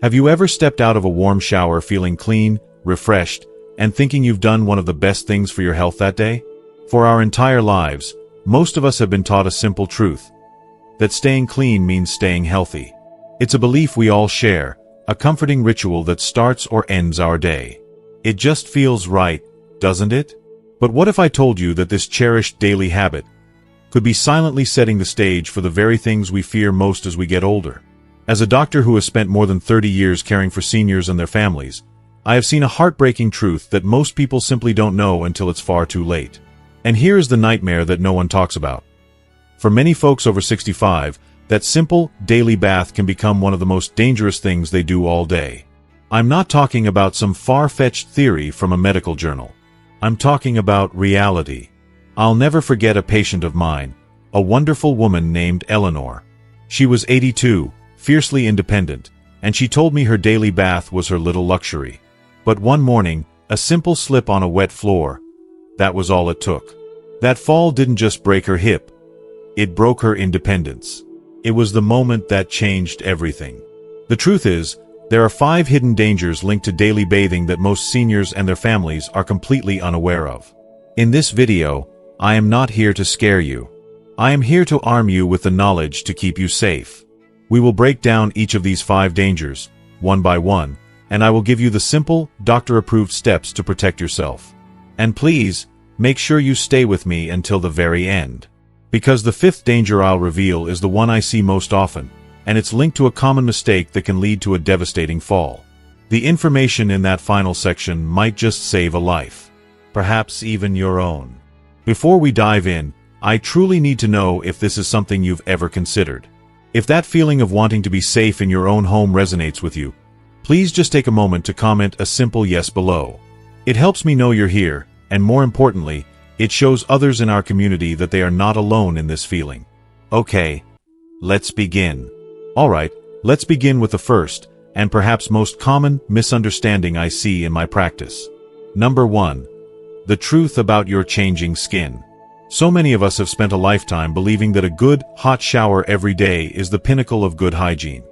Have you ever stepped out of a warm shower feeling clean, refreshed, and thinking you've done one of the best things for your health that day? For our entire lives, most of us have been taught a simple truth: that staying clean means staying healthy. It's a belief we all share, a comforting ritual that starts or ends our day. It just feels right, doesn't it? But what if I told you that this cherished daily habit could be silently setting the stage for the very things we fear most as we get older? As a doctor who has spent more than 30 years caring for seniors and their families, I have seen a heartbreaking truth that most people simply don't know until it's far too late. And here is the nightmare that no one talks about. For many folks over 65, that simple, daily bath can become one of the most dangerous things they do all day. I'm not talking about some far-fetched theory from a medical journal. I'm talking about reality. I'll never forget a patient of mine, a wonderful woman named Eleanor. She was 82, fiercely independent, and she told me her daily bath was her little luxury. But one morning, a simple slip on a wet floor, that was all it took. That fall didn't just break her hip, it broke her independence. It was the moment that changed everything. The truth is, there are 5 hidden dangers linked to daily bathing that most seniors and their families are completely unaware of. In this video, I am not here to scare you. I am here to arm you with the knowledge to keep you safe. We will break down each of these 5 dangers, one by one, and I will give you the simple, doctor-approved steps to protect yourself. And please, make sure you stay with me until the very end. Because the 5th danger I'll reveal is the one I see most often, and it's linked to a common mistake that can lead to a devastating fall. The information in that final section might just save a life. Perhaps even your own. Before we dive in, I truly need to know if this is something you've ever considered. If that feeling of wanting to be safe in your own home resonates with you, please just take a moment to comment a simple yes below. It helps me know you're here, and more importantly, it shows others in our community that they are not alone in this feeling. Okay, let's begin. Alright, let's begin with the first, and perhaps most common, misunderstanding I see in my practice. Number 1. The truth about your changing skin. So many of us have spent a lifetime believing that a good, hot shower every day is the pinnacle of good hygiene.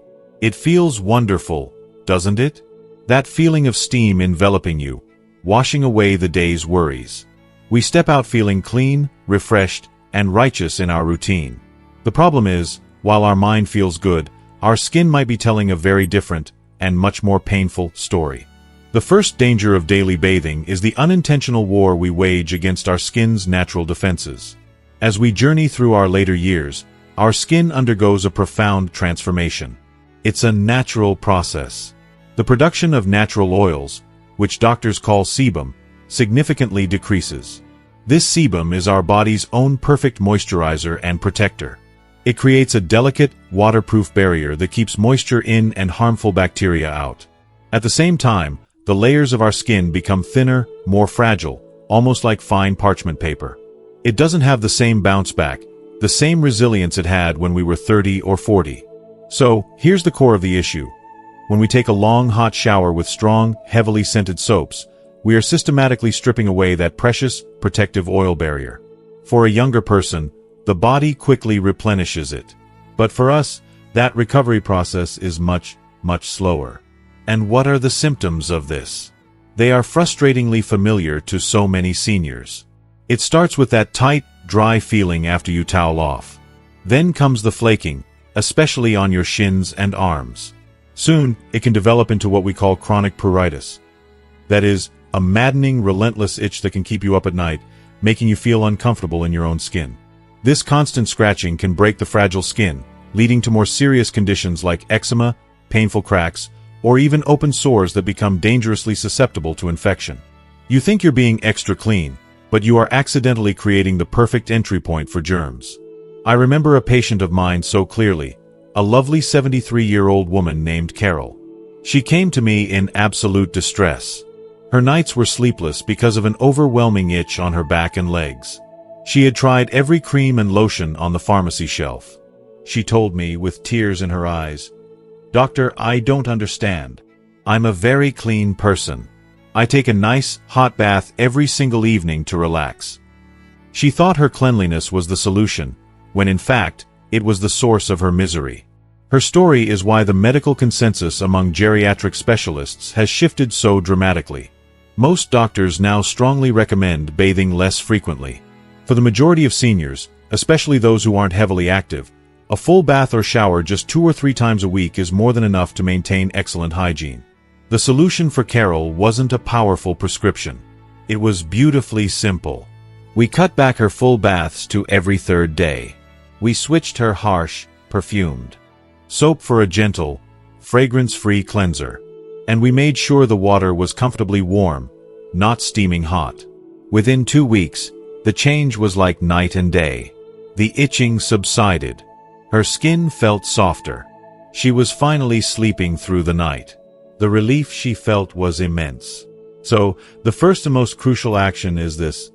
It feels wonderful, doesn't it? That feeling of steam enveloping you, washing away the day's worries. We step out feeling clean, refreshed, and righteous in our routine. The problem is, while our mind feels good, our skin might be telling a very different, and much more painful, story. The first danger of daily bathing is the unintentional war we wage against our skin's natural defenses. As we journey through our later years, our skin undergoes a profound transformation. It's a natural process. The production of natural oils, which doctors call sebum, significantly decreases. This sebum is our body's own perfect moisturizer and protector. It creates a delicate, waterproof barrier that keeps moisture in and harmful bacteria out. At the same time, the layers of our skin become thinner, more fragile, almost like fine parchment paper. It doesn't have the same bounce back, the same resilience it had when we were 30 or 40. So, here's the core of the issue. When we take a long hot shower with strong, heavily scented soaps, we are systematically stripping away that precious, protective oil barrier. For a younger person, the body quickly replenishes it. But for us, that recovery process is much, much slower. And what are the symptoms of this? They are frustratingly familiar to so many seniors. It starts with that tight, dry feeling after you towel off. Then comes the flaking, especially on your shins and arms. Soon, it can develop into what we call chronic pruritus. That is, a maddening, relentless itch that can keep you up at night, making you feel uncomfortable in your own skin. This constant scratching can break the fragile skin, leading to more serious conditions like eczema, painful cracks, or even open sores that become dangerously susceptible to infection. You think you're being extra clean, but you are accidentally creating the perfect entry point for germs. I remember a patient of mine so clearly, a lovely 73-year-old woman named Carol. She came to me in absolute distress. Her nights were sleepless because of an overwhelming itch on her back and legs. She had tried every cream and lotion on the pharmacy shelf. She told me with tears in her eyes, "Doctor, I don't understand. I'm a very clean person. I take a nice, hot bath every single evening to relax." She thought her cleanliness was the solution, when in fact, it was the source of her misery. Her story is why the medical consensus among geriatric specialists has shifted so dramatically. Most doctors now strongly recommend bathing less frequently. For the majority of seniors, especially those who aren't heavily active, a full bath or shower just 2 or 3 times a week is more than enough to maintain excellent hygiene. The solution for Carol wasn't a powerful prescription. It was beautifully simple. We cut back her full baths to every 3rd day. We switched her harsh, perfumed soap for a gentle, fragrance-free cleanser. And we made sure the water was comfortably warm, not steaming hot. Within 2 weeks, the change was like night and day. The itching subsided. Her skin felt softer. She was finally sleeping through the night. The relief she felt was immense. So, the first and most crucial action is this: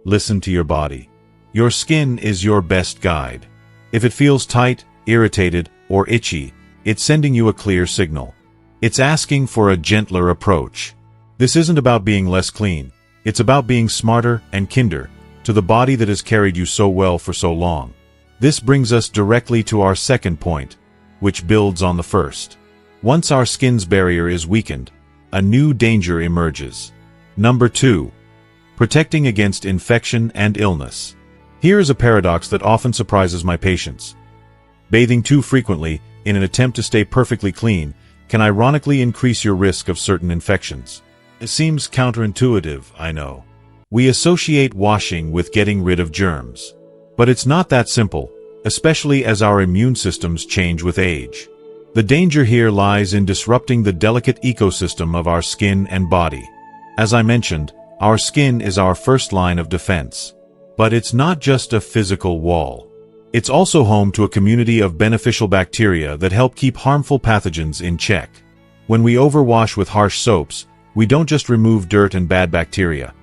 listen to your body. Your skin is your best guide. If it feels tight, irritated, or itchy, it's sending you a clear signal. It's asking for a gentler approach. This isn't about being less clean. It's about being smarter and kinder to the body that has carried you so well for so long. This brings us directly to our second point, which builds on the first. Once our skin's barrier is weakened, a new danger emerges. Number 2. Protecting against infection and illness. Here is a paradox that often surprises my patients. Bathing too frequently, in an attempt to stay perfectly clean, can ironically increase your risk of certain infections. It seems counterintuitive, I know. We associate washing with getting rid of germs. But it's not that simple, especially as our immune systems change with age. The danger here lies in disrupting the delicate ecosystem of our skin and body. As I mentioned, our skin is our first line of defense. But it's not just a physical wall. It's also home to a community of beneficial bacteria that help keep harmful pathogens in check. When we overwash with harsh soaps, we don't just remove dirt and bad bacteria.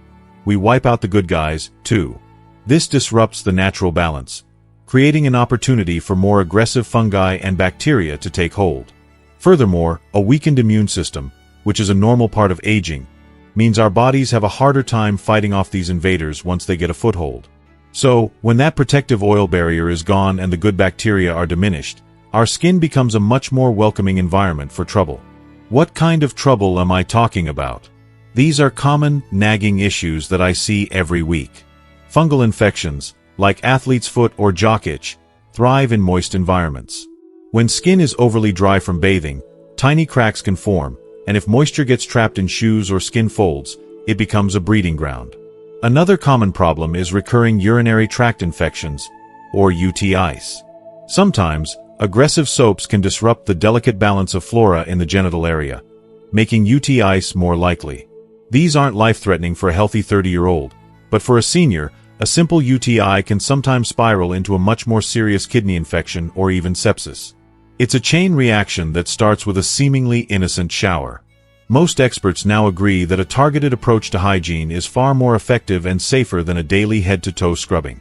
We wipe out the good guys, too. This disrupts the natural balance, creating an opportunity for more aggressive fungi and bacteria to take hold. Furthermore, a weakened immune system, which is a normal part of aging, means our bodies have a harder time fighting off these invaders once they get a foothold. So, when that protective oil barrier is gone and the good bacteria are diminished, our skin becomes a much more welcoming environment for trouble. What kind of trouble am I talking about? These are common, nagging issues that I see every week. Fungal infections, like athlete's foot or jock itch, thrive in moist environments. When skin is overly dry from bathing, tiny cracks can form, and if moisture gets trapped in shoes or skin folds, it becomes a breeding ground. Another common problem is recurring urinary tract infections, or UTIs. Sometimes, aggressive soaps can disrupt the delicate balance of flora in the genital area, making UTIs more likely. These aren't life-threatening for a healthy 30-year-old, but for a senior, a simple UTI can sometimes spiral into a much more serious kidney infection or even sepsis. It's a chain reaction that starts with a seemingly innocent shower. Most experts now agree that a targeted approach to hygiene is far more effective and safer than a daily head-to-toe scrubbing.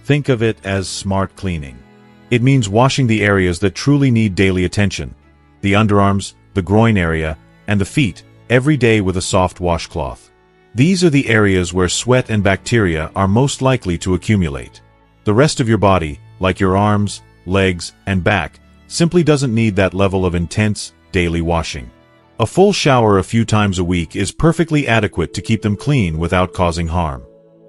Think of it as smart cleaning. It means washing the areas that truly need daily attention, the underarms, the groin area, and the feet, every day with a soft washcloth. These are the areas where sweat and bacteria are most likely to accumulate. The rest of your body, like your arms, legs, and back, simply doesn't need that level of intense, daily washing. A full shower a few times a week is perfectly adequate to keep them clean without causing harm.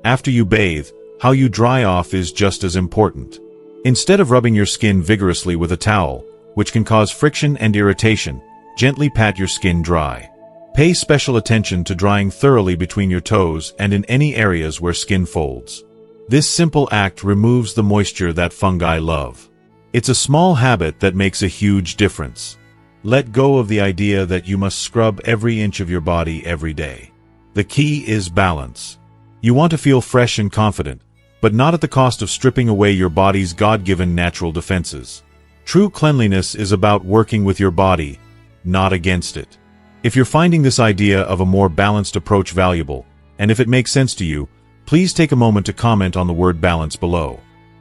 After you bathe, how you dry off is just as important. Instead of rubbing your skin vigorously with a towel, which can cause friction and irritation, gently pat your skin dry. Pay special attention to drying thoroughly between your toes and in any areas where skin folds. This simple act removes the moisture that fungi love. It's a small habit that makes a huge difference. Let go of the idea that you must scrub every inch of your body every day. The key is balance. You want to feel fresh and confident, but not at the cost of stripping away your body's God-given natural defenses. True cleanliness is about working with your body, not against it. If you're finding this idea of a more balanced approach valuable, and if it makes sense to you, please take a moment to comment on the word balance below.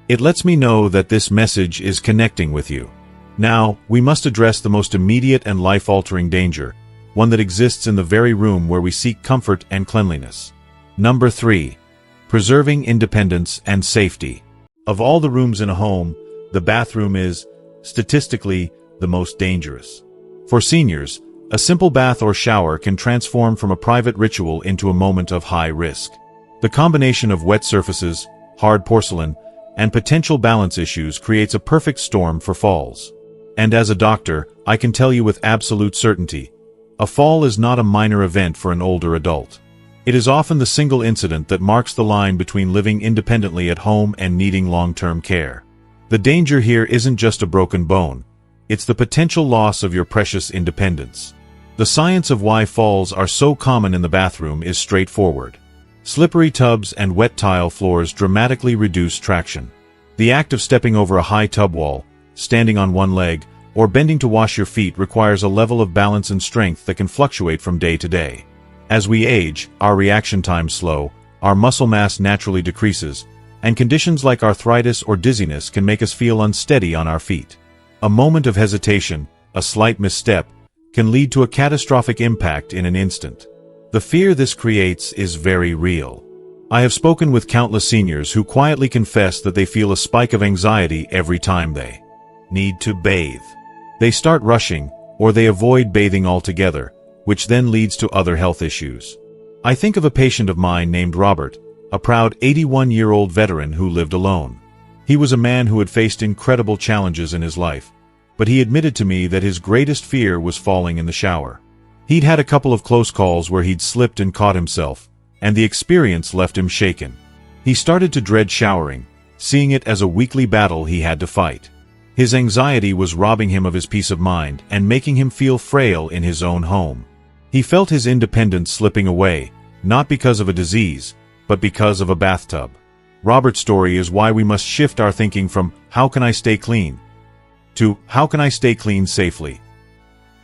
It lets me know that this message is connecting with you. Now, we must address the most immediate and life-altering danger, one that exists in the very room where we seek comfort and cleanliness. Number 3. Preserving independence and safety. Of all the rooms in a home, the bathroom is, statistically, the most dangerous. For seniors, a simple bath or shower can transform from a private ritual into a moment of high risk. The combination of wet surfaces, hard porcelain, and potential balance issues creates a perfect storm for falls. And as a doctor, I can tell you with absolute certainty, a fall is not a minor event for an older adult. It is often the single incident that marks the line between living independently at home and needing long-term care. The danger here isn't just a broken bone, it's the potential loss of your precious independence. The science of why falls are so common in the bathroom is straightforward. Slippery tubs and wet tile floors dramatically reduce traction. The act of stepping over a high tub wall, standing on one leg, or bending to wash your feet requires a level of balance and strength that can fluctuate from day to day. As we age, our reaction times slow, our muscle mass naturally decreases, and conditions like arthritis or dizziness can make us feel unsteady on our feet. A moment of hesitation, a slight misstep, can lead to a catastrophic impact in an instant. The fear this creates is very real. I have spoken with countless seniors who quietly confess that they feel a spike of anxiety every time they need to bathe. They start rushing, or they avoid bathing altogether, which then leads to other health issues. I think of a patient of mine named Robert, a proud 81-year-old veteran who lived alone. He was a man who had faced incredible challenges in his life, but he admitted to me that his greatest fear was falling in the shower. He'd had a couple of close calls where he'd slipped and caught himself, and the experience left him shaken. He started to dread showering, seeing it as a weekly battle he had to fight. His anxiety was robbing him of his peace of mind and making him feel frail in his own home. He felt his independence slipping away, not because of a disease, but because of a bathtub. Robert's story is why we must shift our thinking from, "How can I stay clean?" to, "How can I stay clean safely?"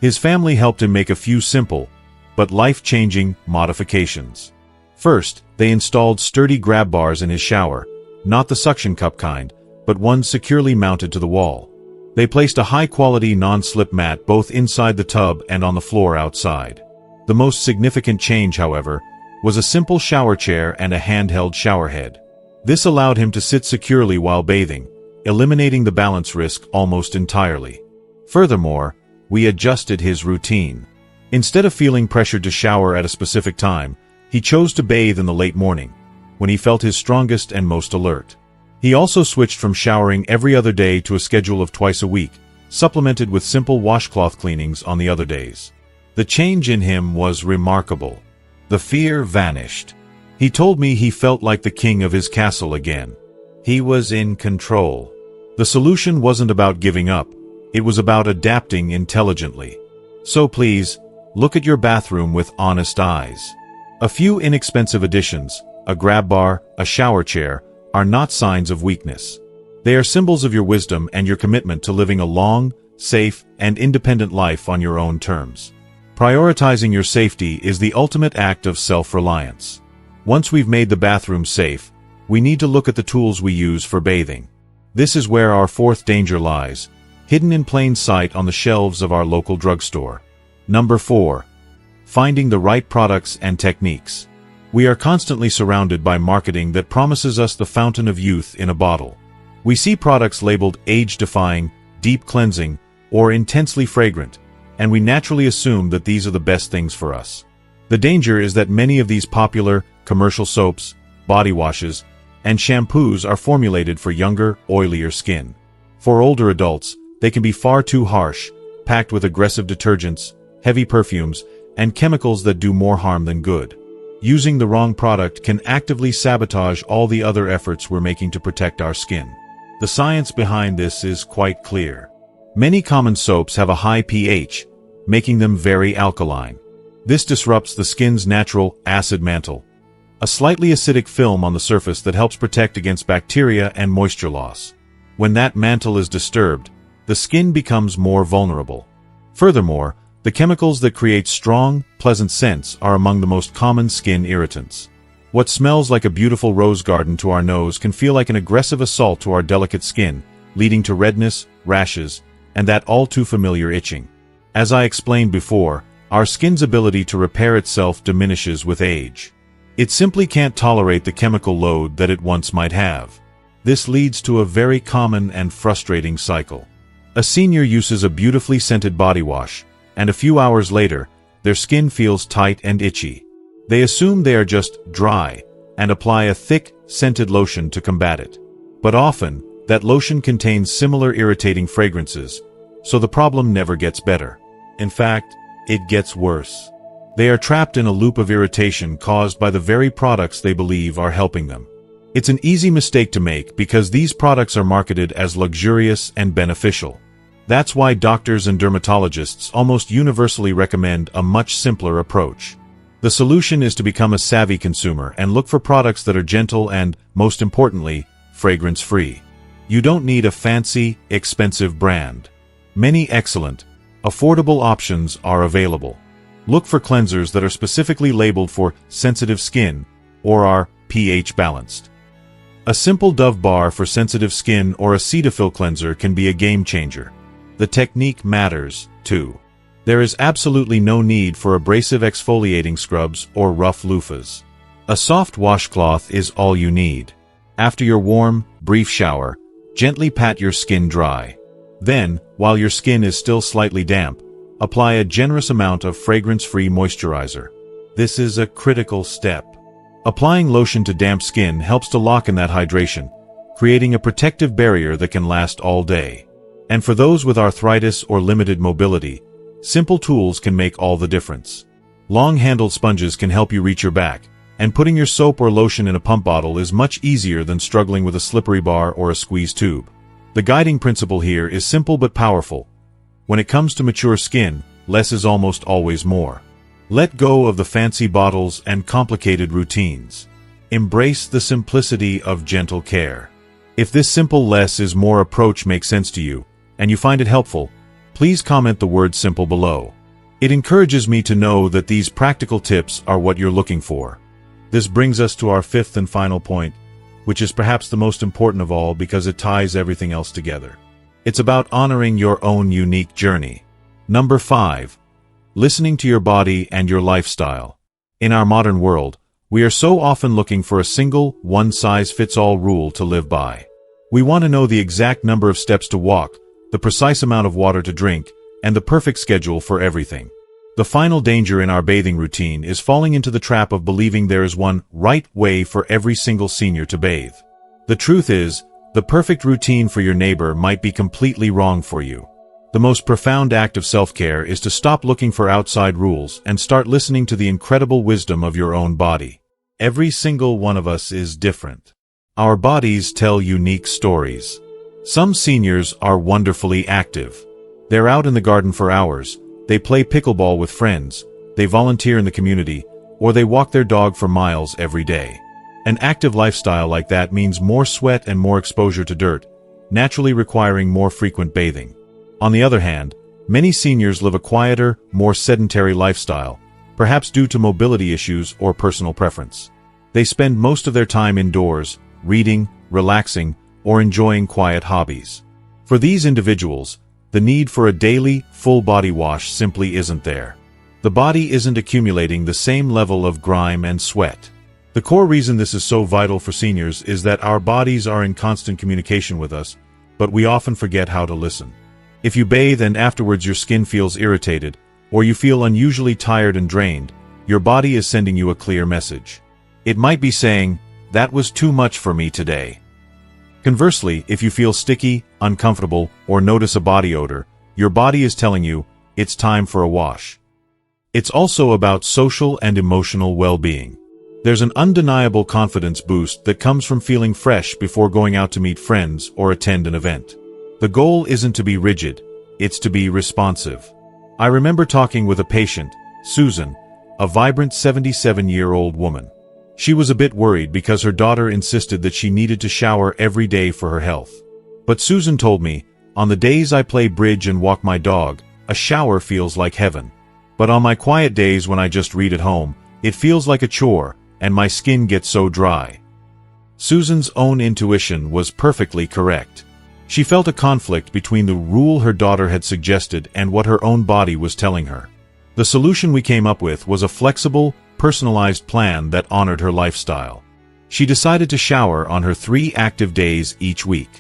His family helped him make a few simple, but life-changing modifications. First, they installed sturdy grab bars in his shower, not the suction cup kind, but ones securely mounted to the wall. They placed a high-quality non-slip mat both inside the tub and on the floor outside. The most significant change, however, was a simple shower chair and a handheld shower head. This allowed him to sit securely while bathing, eliminating the balance risk almost entirely. Furthermore, we adjusted his routine. Instead of feeling pressured to shower at a specific time, he chose to bathe in the late morning, when he felt his strongest and most alert. He also switched from showering every other day to a schedule of twice a week, supplemented with simple washcloth cleanings on the other days. The change in him was remarkable. The fear vanished. He told me he felt like the king of his castle again. He was in control. The solution wasn't about giving up, it was about adapting intelligently. So please, look at your bathroom with honest eyes. A few inexpensive additions, a grab bar, a shower chair, are not signs of weakness. They are symbols of your wisdom and your commitment to living a long, safe, and independent life on your own terms. Prioritizing your safety is the ultimate act of self-reliance. Once we've made the bathroom safe, we need to look at the tools we use for bathing. This is where our fourth danger lies, hidden in plain sight on the shelves of our local drugstore. Number 4. Finding the right products and techniques. We are constantly surrounded by marketing that promises us the fountain of youth in a bottle. We see products labeled age-defying, deep cleansing, or intensely fragrant, and we naturally assume that these are the best things for us. The danger is that many of these popular, commercial soaps, body washes, and shampoos are formulated for younger, oilier skin. For older adults, they can be far too harsh, packed with aggressive detergents, heavy perfumes, and chemicals that do more harm than good. Using the wrong product can actively sabotage all the other efforts we're making to protect our skin. The science behind this is quite clear. Many common soaps have a high pH, making them very alkaline. This disrupts the skin's natural acid mantle, a slightly acidic film on the surface that helps protect against bacteria and moisture loss. When that mantle is disturbed, the skin becomes more vulnerable. Furthermore, the chemicals that create strong, pleasant scents are among the most common skin irritants. What smells like a beautiful rose garden to our nose can feel like an aggressive assault to our delicate skin, leading to redness, rashes, and that all-too-familiar itching. As I explained before, our skin's ability to repair itself diminishes with age. It simply can't tolerate the chemical load that it once might have. This leads to a very common and frustrating cycle. A senior uses a beautifully scented body wash, and a few hours later, their skin feels tight and itchy. They assume they are just dry, and apply a thick, scented lotion to combat it. But often, that lotion contains similar irritating fragrances, so the problem never gets better. In fact, it gets worse. They are trapped in a loop of irritation caused by the very products they believe are helping them. It's an easy mistake to make because these products are marketed as luxurious and beneficial. That's why doctors and dermatologists almost universally recommend a much simpler approach. The solution is to become a savvy consumer and look for products that are gentle and, most importantly, fragrance-free. You don't need a fancy, expensive brand. Many excellent, affordable options are available. Look for cleansers that are specifically labeled for sensitive skin or are pH balanced. A simple Dove bar for sensitive skin or a Cetaphil cleanser can be a game changer. The technique matters, too. There is absolutely no need for abrasive exfoliating scrubs or rough loofahs. A soft washcloth is all you need. After your warm, brief shower, gently pat your skin dry. Then, while your skin is still slightly damp, apply a generous amount of fragrance-free moisturizer. This is a critical step. Applying lotion to damp skin helps to lock in that hydration, creating a protective barrier that can last all day. And for those with arthritis or limited mobility, simple tools can make all the difference. Long-handled sponges can help you reach your back, and putting your soap or lotion in a pump bottle is much easier than struggling with a slippery bar or a squeeze tube. The guiding principle here is simple but powerful. When it comes to mature skin, less is almost always more. Let go of the fancy bottles and complicated routines. Embrace the simplicity of gentle care. If this simple less is more approach makes sense to you, and you find it helpful, please comment the word simple below. It encourages me to know that these practical tips are what you're looking for. This brings us to our fifth and final point, which is perhaps the most important of all because it ties everything else together. It's about honoring your own unique journey. Number 5. Listening to your body and your lifestyle. In our modern world, we are so often looking for a single, one-size-fits-all rule to live by. We want to know the exact number of steps to walk, the precise amount of water to drink, and the perfect schedule for everything. The final danger in our bathing routine is falling into the trap of believing there is one right way for every single senior to bathe. The truth is, the perfect routine for your neighbor might be completely wrong for you. The most profound act of self-care is to stop looking for outside rules and start listening to the incredible wisdom of your own body. Every single one of us is different. Our bodies tell unique stories. Some seniors are wonderfully active. They're out in the garden for hours, they play pickleball with friends, they volunteer in the community, or they walk their dog for miles every day. An active lifestyle like that means more sweat and more exposure to dirt, naturally requiring more frequent bathing. On the other hand, many seniors live a quieter, more sedentary lifestyle, perhaps due to mobility issues or personal preference. They spend most of their time indoors, reading, relaxing, or enjoying quiet hobbies. For these individuals, the need for a daily, full-body wash simply isn't there. The body isn't accumulating the same level of grime and sweat. The core reason this is so vital for seniors is that our bodies are in constant communication with us, but we often forget how to listen. If you bathe and afterwards your skin feels irritated, or you feel unusually tired and drained, your body is sending you a clear message. It might be saying, "That was too much for me today." Conversely, if you feel sticky, uncomfortable, or notice a body odor, your body is telling you, it's time for a wash. It's also about social and emotional well-being. There's an undeniable confidence boost that comes from feeling fresh before going out to meet friends or attend an event. The goal isn't to be rigid, it's to be responsive. I remember talking with a patient, Susan, a vibrant 77-year-old woman. She was a bit worried because her daughter insisted that she needed to shower every day for her health. But Susan told me, "On the days I play bridge and walk my dog, a shower feels like heaven. But on my quiet days when I just read at home, it feels like a chore, and my skin gets so dry." Susan's own intuition was perfectly correct. She felt a conflict between the rule her daughter had suggested and what her own body was telling her. The solution we came up with was a flexible, personalized plan that honored her lifestyle. She decided to shower on her 3 active days each week.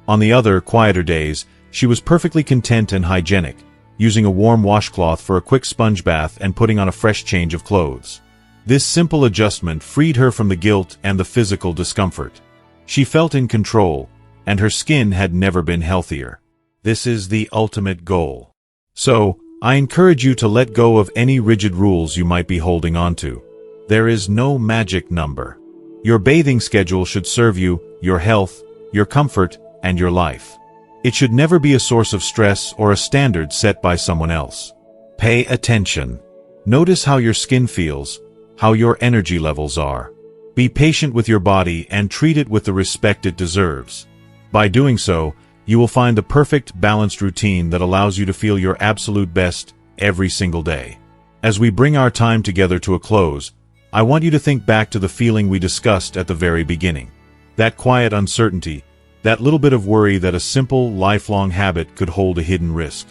On the other, quieter days, She was perfectly content and hygienic, using a warm washcloth for a quick sponge bath and putting on a fresh change of clothes. This simple adjustment freed her from the guilt and the physical discomfort. She felt in control, and her skin had never been healthier. This is the ultimate goal. So, I encourage you to let go of any rigid rules you might be holding on to. There is no magic number. Your bathing schedule should serve you, your health, your comfort, and your life. It should never be a source of stress or a standard set by someone else. Pay attention. Notice how your skin feels, how your energy levels are. Be patient with your body and treat it with the respect it deserves. By doing so, you will find the perfect, balanced routine that allows you to feel your absolute best every single day. As we bring our time together to a close, I want you to think back to the feeling we discussed at the very beginning. That quiet uncertainty, that little bit of worry that a simple, lifelong habit could hold a hidden risk.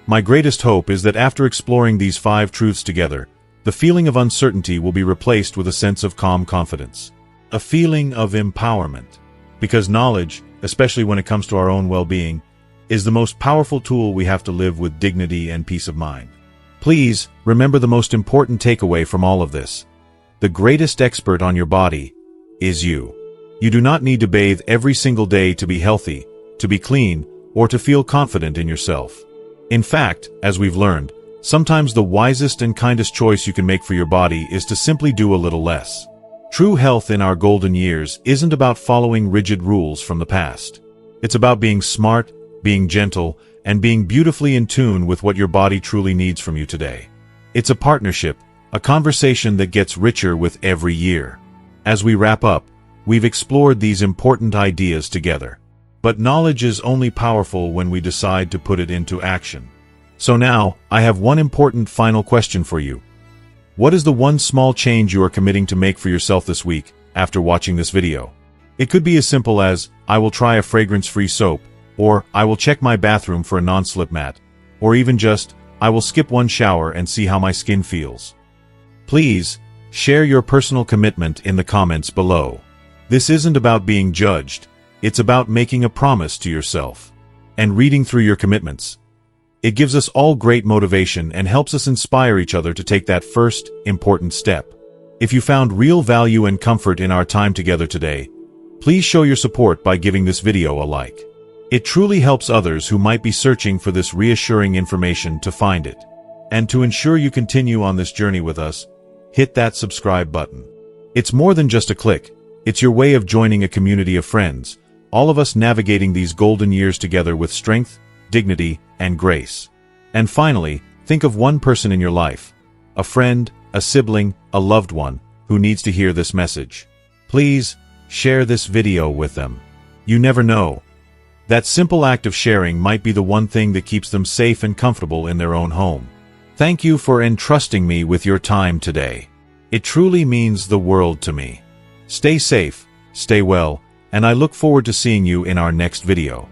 My greatest hope is that after exploring these 5 truths together, the feeling of uncertainty will be replaced with a sense of calm confidence. A feeling of empowerment. Because knowledge, especially when it comes to our own well-being, is the most powerful tool we have to live with dignity and peace of mind. Please, remember the most important takeaway from all of this. The greatest expert on your body is you. You do not need to bathe every single day to be healthy, to be clean, or to feel confident in yourself. In fact, as we've learned, sometimes the wisest and kindest choice you can make for your body is to simply do a little less. True health in our golden years isn't about following rigid rules from the past. It's about being smart, being gentle, and being beautifully in tune with what your body truly needs from you today. It's a partnership, a conversation that gets richer with every year. As we wrap up, we've explored these important ideas together. But knowledge is only powerful when we decide to put it into action. So now, I have one important final question for you. What is the one small change you are committing to make for yourself this week after watching this video? It could be as simple as, I will try a fragrance-free soap, or I will check my bathroom for a non-slip mat, or even just, I will skip one shower and see how my skin feels. Please, share your personal commitment in the comments below. This isn't about being judged, it's about making a promise to yourself. And reading through your commitments. It gives us all great motivation and helps us inspire each other to take that first, important step. If you found real value and comfort in our time together today, please show your support by giving this video a like. It truly helps others who might be searching for this reassuring information to find it. And to ensure you continue on this journey with us, hit that subscribe button. It's more than just a click. It's your way of joining a community of friends, all of us navigating these golden years together with strength, dignity, and grace. And finally, think of one person in your life, a friend, a sibling, a loved one, who needs to hear this message. Please, share this video with them. You never know. That simple act of sharing might be the one thing that keeps them safe and comfortable in their own home. Thank you for entrusting me with your time today. It truly means the world to me. Stay safe, stay well, and I look forward to seeing you in our next video.